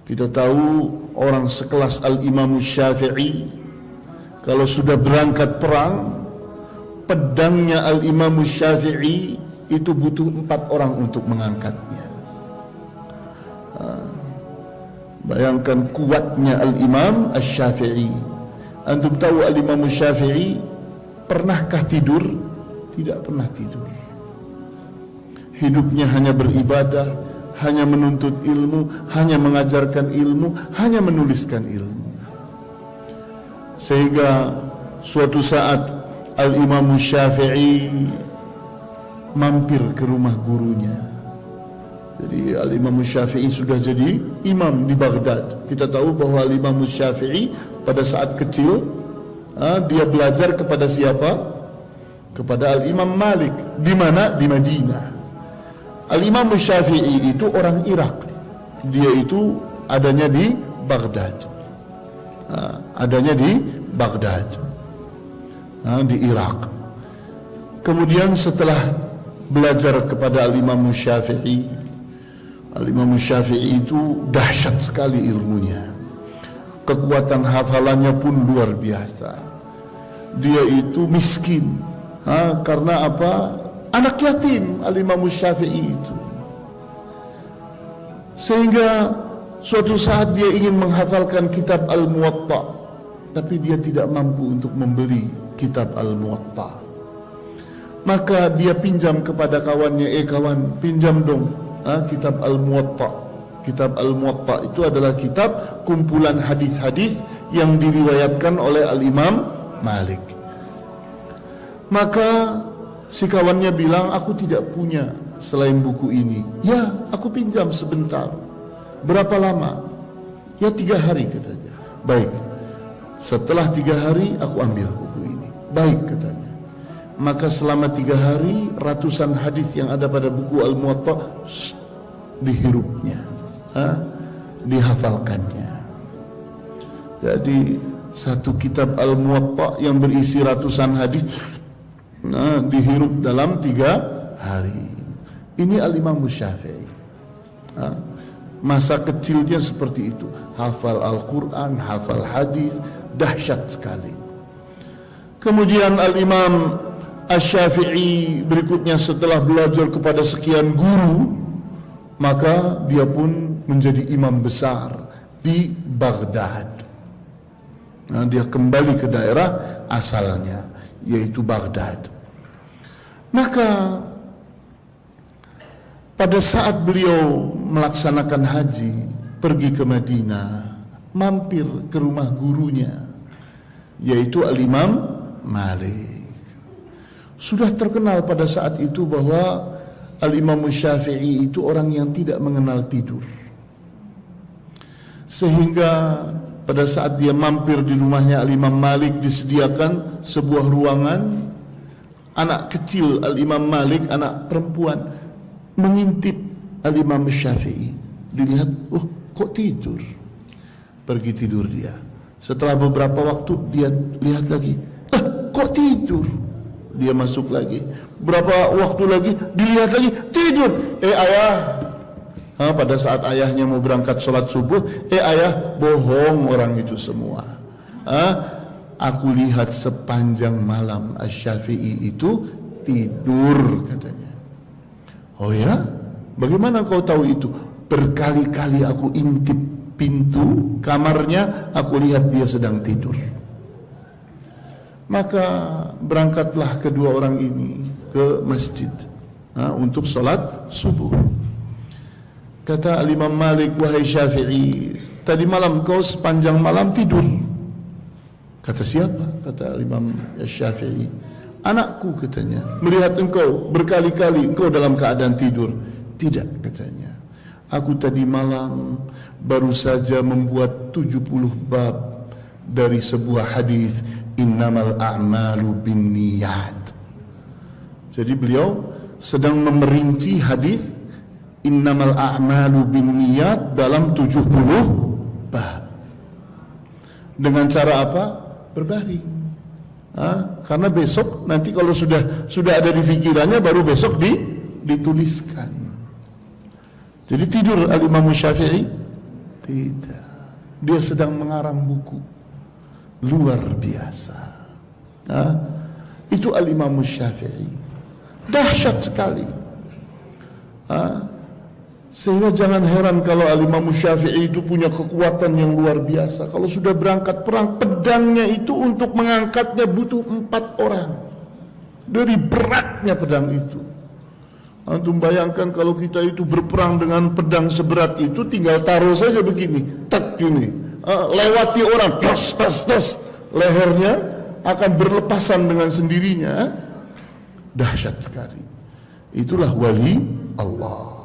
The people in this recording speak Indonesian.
Kita tahu orang sekelas Al-Imam Syafi'i kalau sudah berangkat perang, pedangnya Al-Imam Syafi'i itu butuh 4 orang untuk mengangkatnya. Bayangkan kuatnya Al-Imam Syafi'i. Antum tahu Al-Imam Syafi'i pernahkah tidur? Tidak pernah tidur. Hidupnya hanya beribadah, hanya menuntut ilmu, hanya mengajarkan ilmu, hanya menuliskan ilmu. Sehingga suatu saat Al-Imam Syafi'i mampir ke rumah gurunya. Jadi Al-Imam Syafi'i sudah jadi imam di Baghdad. Kita tahu bahwa Al-Imam Syafi'i pada saat kecil dia belajar kepada siapa? Kepada Al-Imam Malik. Di mana? Di Madinah. Al-Imam Syafi'i itu orang Irak. Dia itu adanya di Baghdad. Adanya di Baghdad, di Irak. Kemudian setelah belajar kepada Al-Imam Syafi'i, Al-Imam Syafi'i itu dahsyat sekali ilmunya. Kekuatan hafalannya pun luar biasa. Dia itu miskin, karena apa? Anak yatim Al-Imam Syafi'i itu. Sehingga suatu saat dia ingin menghafalkan kitab Al-Muwatta, tapi dia tidak mampu untuk membeli kitab Al-Muwatta. Maka dia pinjam kepada kawannya, kawan, pinjam dong kitab Al-Muwatta. Kitab Al-Muwatta itu adalah kitab kumpulan hadis-hadis yang diriwayatkan oleh Al-Imam Malik. Maka si kawannya bilang, aku tidak punya selain buku ini. Ya, aku pinjam sebentar. Berapa lama? Ya 3 hari katanya. Baik, setelah 3 hari aku ambil buku ini. Baik katanya. Maka selama 3 hari ratusan hadis yang ada pada buku Al-Muwatta dihirupnya, dihafalkannya. Jadi satu kitab Al-Muwatta yang berisi ratusan hadis dihirup dalam 3 hari. Ini Al-Imam Syafi'i. Masa kecilnya seperti itu, hafal Al-Quran, hafal hadis, dahsyat sekali. Kemudian Al-Imam Asy-Syafi'i berikutnya setelah belajar kepada sekian guru, maka dia pun menjadi imam besar di Baghdad. Dia kembali ke daerah asalnya, yaitu Baghdad. Maka pada saat beliau melaksanakan haji, pergi ke Madinah, mampir ke rumah gurunya, yaitu Al-Imam Malik. Sudah terkenal pada saat itu bahwa Al-Imam Syafi'i itu orang yang tidak mengenal tidur. Sehingga pada saat dia mampir di rumahnya Al-Imam Malik, disediakan sebuah ruangan. Anak kecil Al-Imam Malik, anak perempuan, mengintip Al-Imam Syafi'i. Dilihat, kok tidur? Pergi tidur dia. Setelah beberapa waktu dia lihat lagi, kok tidur? Dia masuk lagi. Berapa waktu lagi dilihat lagi, tidur. Ayah, pada saat ayahnya mau berangkat sholat subuh, ayah, bohong orang itu semua. Aku lihat sepanjang malam Asy-Syafi'i itu tidur katanya. Oh ya? Bagaimana kau tahu itu? Berkali-kali aku intip pintu kamarnya, aku lihat dia sedang tidur. Maka berangkatlah kedua orang ini ke masjid untuk sholat subuh. Kata Al-Imam Malik, wahai Syafi'i, tadi malam kau sepanjang malam tidur. Kata siapa? Kata Al-Imam Syafi'i, anakku katanya, melihat engkau berkali-kali engkau dalam keadaan tidur. Tidak katanya, aku tadi malam baru saja membuat 70 bab dari sebuah hadis, innamal a'malu binniyat. Jadi beliau sedang memerinci hadis innamal a'malu binniyat dalam 70 bab. Dengan cara apa? Berbaring. Karena besok nanti kalau sudah ada di pikirannya, baru besok dituliskan. Jadi tidur Al-Imam Syafi'i, Tidak. Dia sedang mengarang buku. Luar biasa. Nah, itu Al-Imam Syafi'i. Dahsyat sekali. Sehingga jangan heran kalau Al-Imam Syafi'i itu punya kekuatan yang luar biasa. Kalau sudah berangkat perang, pedangnya itu untuk mengangkatnya butuh 4 orang. Dari beratnya pedang itu. Antum bayangkan kalau kita itu berperang dengan pedang seberat itu, tinggal taruh saja begini, tak gini, lewati orang, tos, lehernya akan berlepasan dengan sendirinya. Dahsyat sekali. Itulah wali Allah.